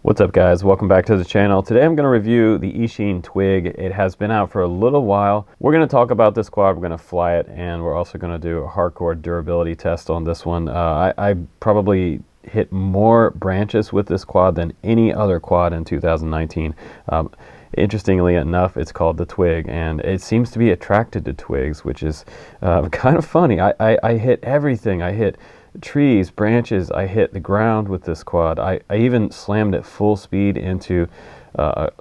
What's up guys, welcome back to the channel. Today I'm going to review the Eachine Twig. It has been out for a little while. We're going to talk about this quad, we're going to fly it, and we're also going to do a hardcore durability test on this one. I probably hit more branches with this quad than any other quad in 2019. Interestingly enough, it's called the Twig, and it seems to be attracted to twigs, which is kind of funny. I hit everything. I hit trees, branches, I hit the ground with this quad. I even slammed it full speed into a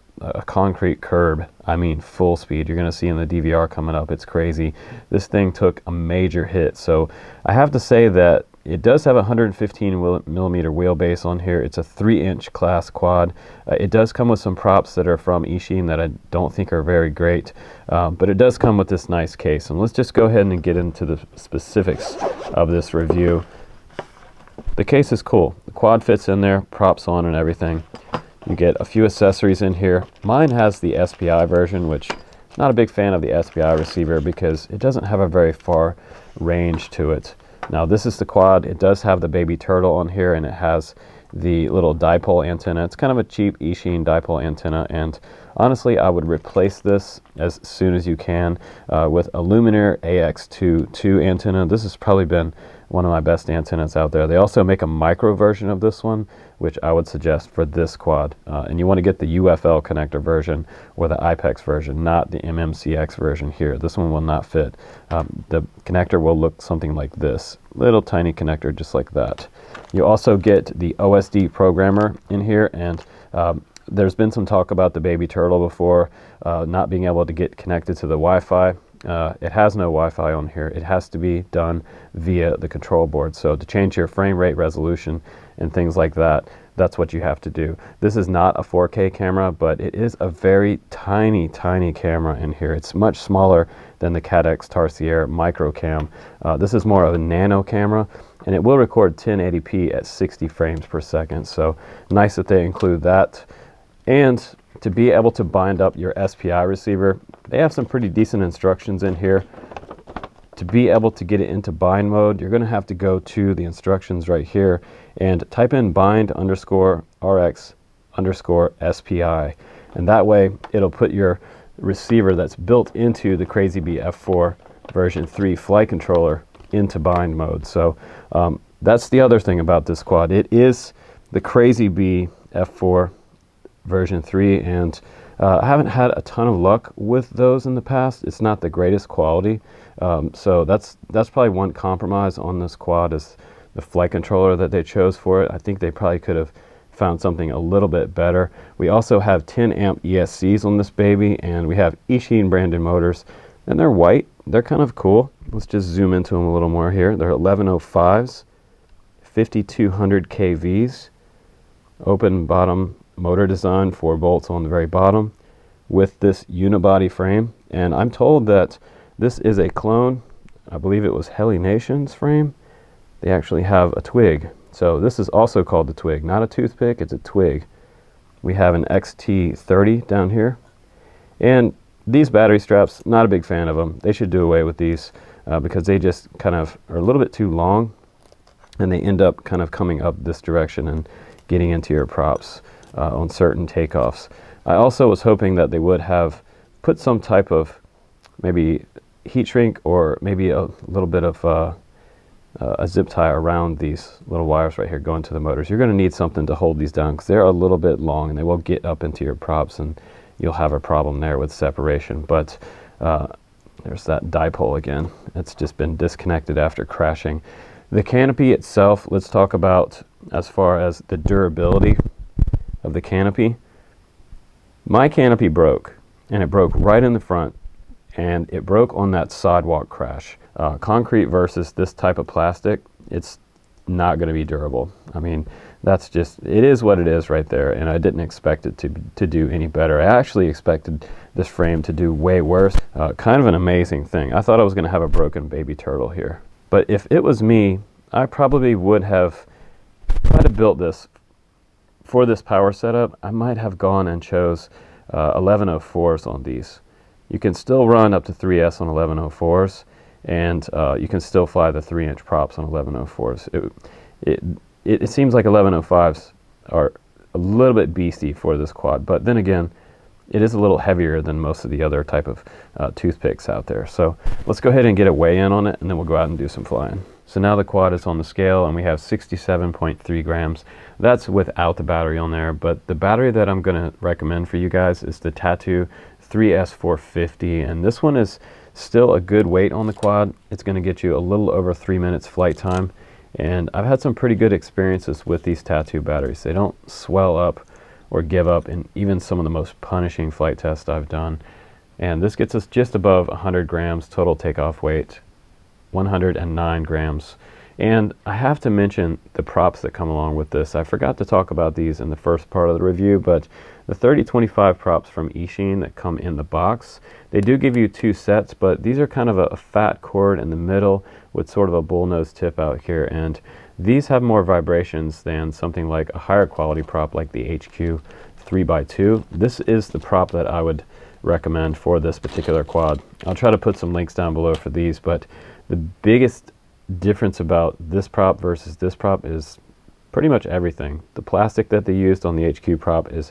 concrete curb. I mean full speed. You're going to see in the DVR coming up. It's crazy. This thing took a major hit. So I have to say that it does have a 115 millimeter wheelbase on here. It's a 3-inch class quad. It does come with some props that are from Eachine that I don't think are very great, but it does come with this nice case. And let's just go ahead and get into the specifics of this review. The case is cool. The quad fits in there, props on and everything. You get a few accessories in here. Mine has the SPI version, which I'm not a big fan of the SPI receiver because it doesn't have a very far range to it. Now this is the quad. It does have the baby turtle on here, and it has the little dipole antenna. It's kind of a cheap Eachine dipole antenna, and honestly I would replace this as soon as you can with a Lumineer AX2 antenna. This has probably been one of my best antennas out there. They also make a micro version of this one, which I would suggest for this quad. And you want to get the UFL connector version or the IPEX version, not the MMCX version here. This one will not fit. The connector will look something like this. Little tiny connector just like that. You also get the OSD programmer in here, and there's been some talk about the baby turtle before not being able to get connected to the Wi-Fi. It has no Wi-Fi on here. It has to be done via the control board. So to change your frame rate resolution and things like that, that's what you have to do. This is not a 4K camera, but it is a very tiny camera in here. It's much smaller than the Caddx Tarsier micro cam. This is more of a nano camera, and it will record 1080p at 60 frames per second. So nice that they include that. And to be able to bind up your SPI receiver, they have some pretty decent instructions in here. To be able to get it into bind mode, you're going to have to go to the instructions right here and type in bind_RX_SPI, and that way it'll put your receiver that's built into the Crazy Bee F4 version 3 flight controller into bind mode. So that's the other thing about this quad. It is the Crazy Bee F4 version 3, and I haven't had a ton of luck with those in the past. It's not the greatest quality, so that's probably one compromise on this quad is the flight controller that they chose for it. I think they probably could have found something a little bit better. We also have 10 amp ESCs on this baby, and we have Eachine branded motors, and they're white. They're kind of cool. Let's just zoom into them a little more here. They're 1105s, 5200 kVs, open bottom motor design, 4 bolts on the very bottom with this unibody frame. And I'm told that this is a clone. I believe it was Heli Nation's frame. They actually have a Twig. So this is also called the Twig, not a toothpick, it's a Twig. We have an XT30 down here. And these battery straps, not a big fan of them. They should do away with these because they just kind of are a little bit too long, and they end up kind of coming up this direction and getting into your props on certain takeoffs. I also was hoping that they would have put some type of maybe heat shrink or maybe a little bit of a zip tie around these little wires right here going to the motors. You're going to need something to hold these down because they're a little bit long and they will get up into your props, and you'll have a problem there with separation. But there's that dipole again. It's just been disconnected after crashing. The canopy itself, let's talk about as far as the durability of the canopy. My canopy broke, and it broke right in the front, and it broke on that sidewalk crash. Concrete versus this type of plastic, it's not going to be durable. I mean, that's just, it is what it is right there, and I didn't expect it to do any better. I actually expected this frame to do way worse. Kind of an amazing thing. I thought I was going to have a broken baby turtle here. But if it was me, I probably would have tried to build this for this power setup. I might have gone and chose 1104s on these. You can still run up to 3S on 1104s, and you can still fly the 3-inch props on 1104s. It seems like 1105s are a little bit beastie for this quad. But then again, it is a little heavier than most of the other type of toothpicks out there. So let's go ahead and get a weigh in on it, and then we'll go out and do some flying. So now the quad is on the scale, and we have 67.3 grams. That's without the battery on there, but the battery that I'm going to recommend for you guys is the Tattoo 3S450, and this one is still a good weight on the quad. It's going to get you a little over 3 minutes flight time, and I've had some pretty good experiences with these Tattoo batteries. They don't swell up or give up in even some of the most punishing flight tests I've done. And this gets us just above 100 grams total takeoff weight, 109 grams. And I have to mention the props that come along with this. I forgot to talk about these in the first part of the review, but the 3025 props from Eachine that come in the box, they do give you 2 sets, but these are kind of a fat cord in the middle with sort of a bullnose tip out here, and these have more vibrations than something like a higher quality prop like the HQ 3x2. This is the prop that I would recommend for this particular quad. I'll try to put some links down below for these, but the biggest difference about this prop versus this prop is pretty much everything. The plastic that they used on the HQ prop is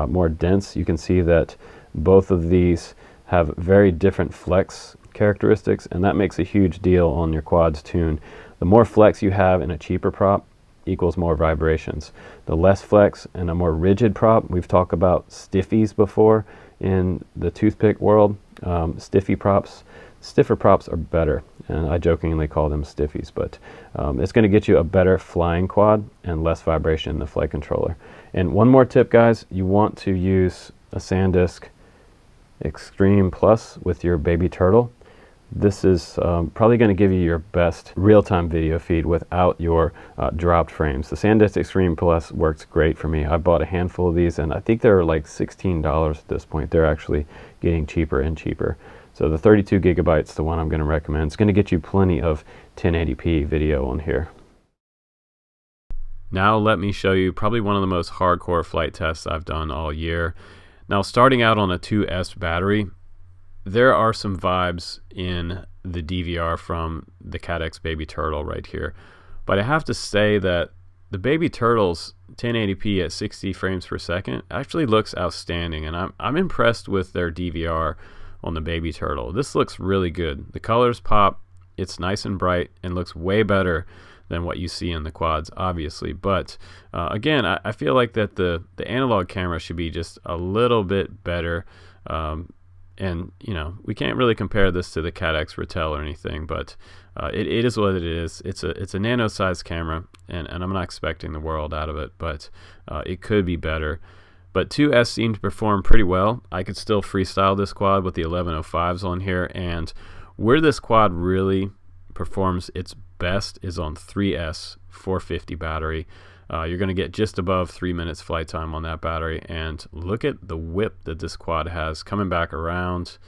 more dense. You can see that both of these have very different flex characteristics, and that makes a huge deal on your quad's tune. The more flex you have in a cheaper prop equals more vibrations. The less flex in a more rigid prop, we've talked about stiffies before in the toothpick world. Stiffer props are better, and I jokingly call them stiffies, but it's going to get you a better flying quad and less vibration in the flight controller. And one more tip, guys, you want to use a SanDisk Extreme Plus with your baby turtle. This is probably going to give you your best real-time video feed without your dropped frames. The SanDisk Extreme Plus works great for me. I bought a handful of these, and I think they're like $16 at this point. They're actually getting cheaper and cheaper. So the 32 gigabytes, the one I'm going to recommend. It's going to get you plenty of 1080p video on here. Now let me show you probably one of the most hardcore flight tests I've done all year. Now, starting out on a 2S battery, there are some vibes in the DVR from the Caddx Baby Turtle right here. But I have to say that the Baby Turtle's 1080p at 60 frames per second actually looks outstanding, and I'm impressed with their DVR on the Baby Turtle. This looks really good. The colors pop, it's nice and bright, and looks way better than what you see in the quads, obviously. But again, I feel like that the analog camera should be just a little bit better. And you know, we can't really compare this to the Caddx Ratel or anything, but it is what it is. It's a nano-sized camera, and I'm not expecting the world out of it, but it could be better. But 2S seemed to perform pretty well. I could still freestyle this quad with the 1105s on here, and where this quad really performs its best is on 3S 450 battery. You're going to get just above 3 minutes flight time on that battery, and look at the whip that this quad has coming back around.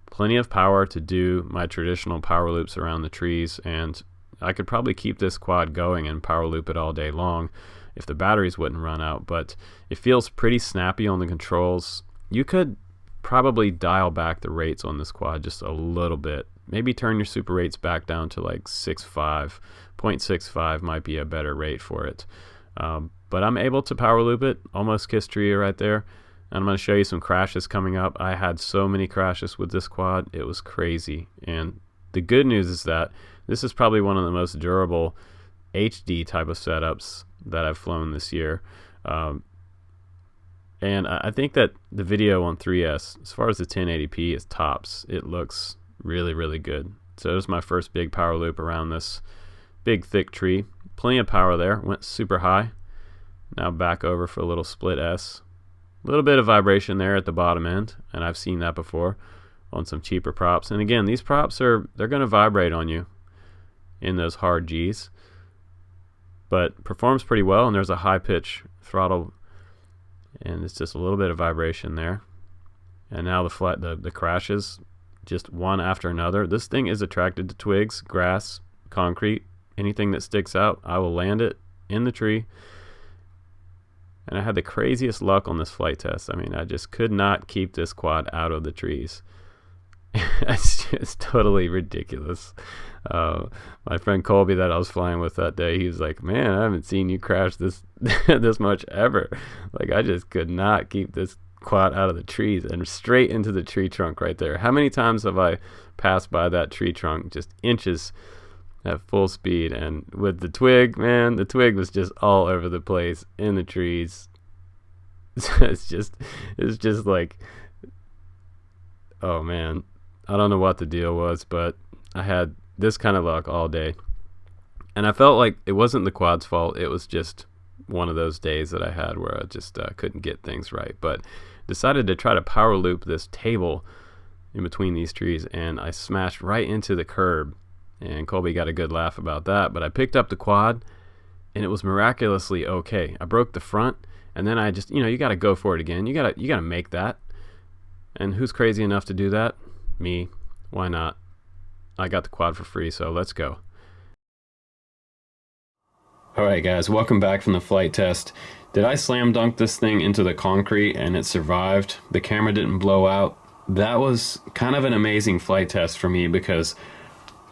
Plenty of power to do my traditional power loops around the trees, and I could probably keep this quad going and power loop it all day long if the batteries wouldn't run out. But it feels pretty snappy on the controls. You could probably dial back the rates on this quad just a little bit. Maybe turn your super rates back down to like 6.5. 0.65 might be a better rate for it. But I'm able to power loop it, almost kiss tree right there. And I'm going to show you some crashes coming up. I had so many crashes with this quad, it was crazy. And the good news is that this is probably one of the most durable HD type of setups that I've flown this year. And I think that the video on 3S, as far as the 1080p, is tops. It looks really, really good. So there's my first big power loop around this big thick tree. Plenty of power there. Went super high. Now back over for a little split S. A little bit of vibration there at the bottom end, and I've seen that before on some cheaper props. And again, these props they're going to vibrate on you in those hard G's, but performs pretty well. And there's a high pitch throttle, and it's just a little bit of vibration there. And now the crashes, just one after another. This thing is attracted to twigs, grass, concrete, anything that sticks out. I will land it in the tree. And I had the craziest luck on this flight test. I mean, I just could not keep this quad out of the trees. It's just totally ridiculous. My friend Colby that I was flying with that day, he was like, man, I haven't seen you crash this this much ever. Like, I just could not keep this quad out of the trees and straight into the tree trunk right there. How many times have I passed by that tree trunk just inches at full speed? And with the Twig, man, the Twig was just all over the place in the trees. It's just like, oh man, I don't know what the deal was, but I had this kind of luck all day. And I felt like it wasn't the quad's fault. It was just one of those days that I had where I just couldn't get things right. But decided to try to power loop this table in between these trees, and I smashed right into the curb. And Colby got a good laugh about that. But I picked up the quad, and it was miraculously okay. I broke the front, and then I just, you got to go for it again. You got to make that. And who's crazy enough to do that? Me. Why not? I got the quad for free, so let's go. Alright guys, welcome back from the flight test. Did I slam dunk this thing into the concrete and it survived? The camera didn't blow out. That was kind of an amazing flight test for me because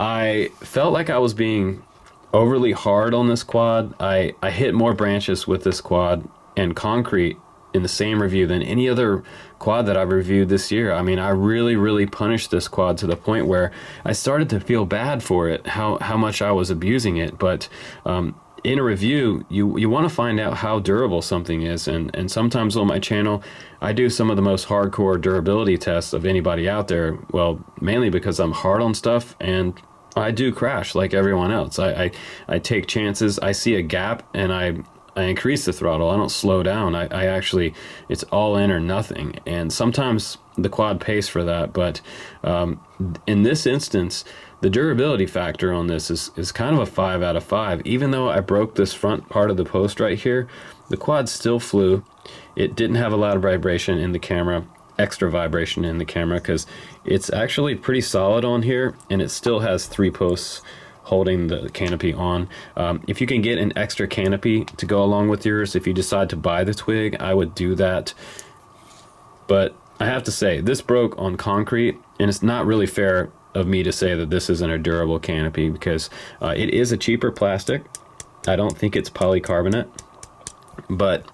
I felt like I was being overly hard on this quad. I hit more branches with this quad and concrete in the same review than any other quad that I've reviewed this year. I mean, I really punished this quad to the point where I started to feel bad for it, how much I was abusing it. But in a review, you want to find out how durable something is, and sometimes on my channel I do some of the most hardcore durability tests of anybody out there. Well, mainly because I'm hard on stuff and I do crash like everyone else. I take chances. I see a gap and I increase the throttle. I don't slow down. I actually, it's all in or nothing. And sometimes the quad pays for that. But in this instance, the durability factor on this is kind of a 5 out of 5. Even though I broke this front part of the post right here, the quad still flew. It didn't have a lot of vibration in the camera, extra vibration in the camera, because it's actually pretty solid on here, and it still has 3 posts holding the canopy on. If you can get an extra canopy to go along with yours, if you decide to buy the Twig, I would do that. But I have to say, this broke on concrete, and it's not really fair of me to say that this isn't a durable canopy, because it is a cheaper plastic. I don't think it's polycarbonate, but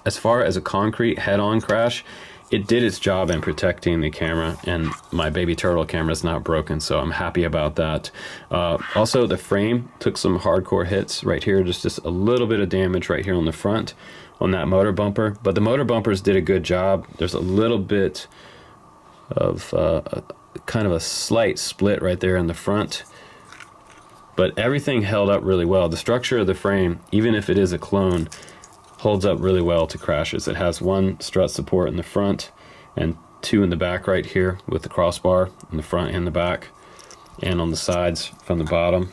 as far as a concrete head-on crash, it did its job in protecting the camera, and my baby turtle camera is not broken, so I'm happy about that. Also, the frame took some hardcore hits right here, just a little bit of damage right here on the front on that motor bumper, but the motor bumpers did a good job. There's a little bit of kind of a slight split right there in the front, but everything held up really well. The structure of the frame, even if it is a clone, holds up really well to crashes. It has 1 strut support in the front and 2 in the back right here with the crossbar in the front and the back, and on the sides from the bottom.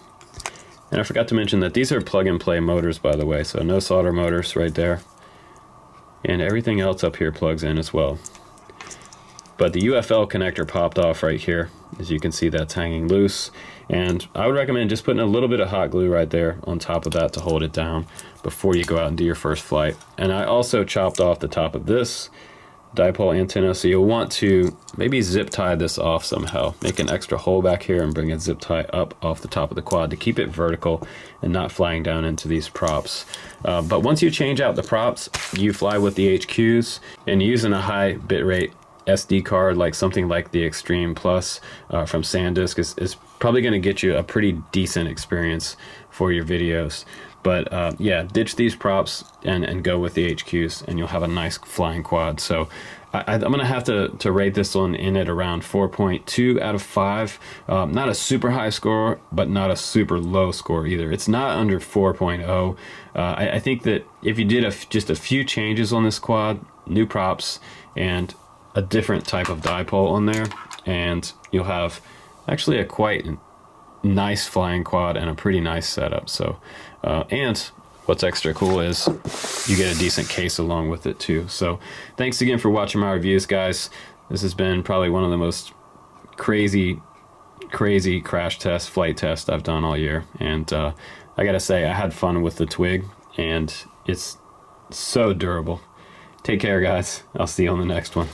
And I forgot to mention that these are plug-and-play motors, by the way, so no solder motors right there. And everything else up here plugs in as well. But the UFL connector popped off right here. As you can see, that's hanging loose. And I would recommend just putting a little bit of hot glue right there on top of that to hold it down before you go out and do your first flight. And I also chopped off the top of this dipole antenna, so you'll want to maybe zip tie this off somehow. Make an extra hole back here and bring a zip tie up off the top of the quad to keep it vertical and not flying down into these props. But once you change out the props, you fly with the HQs, and using a high bitrate SD card, like something like the Extreme Plus from SanDisk, is probably going to get you a pretty decent experience for your videos. But yeah, ditch these props and go with the HQs, and you'll have a nice flying quad. So I'm going to have to rate this one in at around 4.2 out of 5. Not a super high score, but not a super low score either. It's not under 4.0. I think that if you did just a few changes on this quad, new props, and a different type of dipole on there, and you'll have actually a quite nice flying quad and a pretty nice setup. So and what's extra cool is you get a decent case along with it too. So thanks again for watching my reviews, guys. This has been probably one of the most crazy crash test, flight test I've done all year, and I gotta say, I had fun with the Twig, and it's so durable. Take care, guys. I'll see you on the next one.